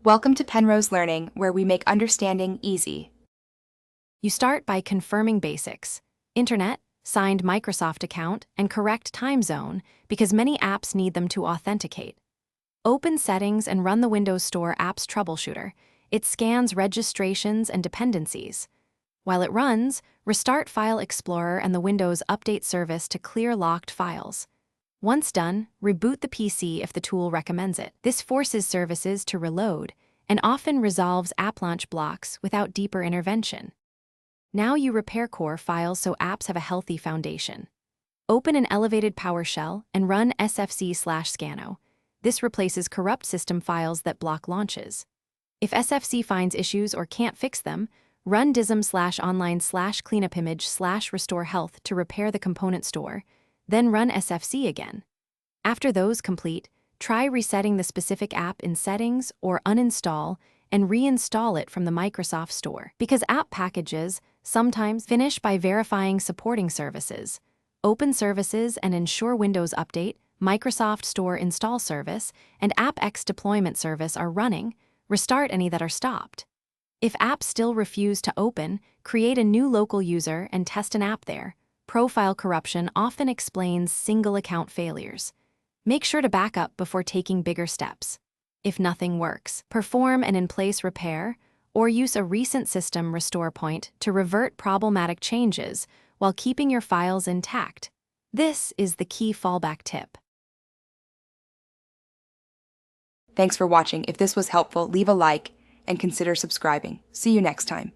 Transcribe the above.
Welcome to Penrose Learning, where we make understanding easy. You start by confirming basics: internet, signed Microsoft account, and correct time zone, because many apps need them to authenticate. Open Settings and run the Windows Store app's troubleshooter. It scans registrations and dependencies. While it runs, restart File Explorer and the Windows Update service to clear locked files. Once done, reboot the PC if the tool recommends it. This forces services to reload and often resolves app launch blocks without deeper intervention. Now you repair core files so apps have a healthy foundation. Open an elevated PowerShell and run sfc/scano. This replaces corrupt system files that block launches. If SFC finds issues or can't fix them, run dism/online/cleanupimage/restore health to repair the component store, then run SFC again. After those complete, try resetting the specific app in Settings or uninstall and reinstall it from the Microsoft Store. Because app packages sometimes finish by verifying supporting services, open services and ensure Windows Update, Microsoft Store install service, and AppX deployment service are running, restart any that are stopped. If apps still refuse to open, create a new local user and test an app there. Profile corruption often explains single account failures. Make sure to back up before taking bigger steps. If nothing works, perform an in-place repair or use a recent system restore point to revert problematic changes while keeping your files intact. This is the key fallback tip. Thanks for watching. If this was helpful, leave a like and consider subscribing. See you next time.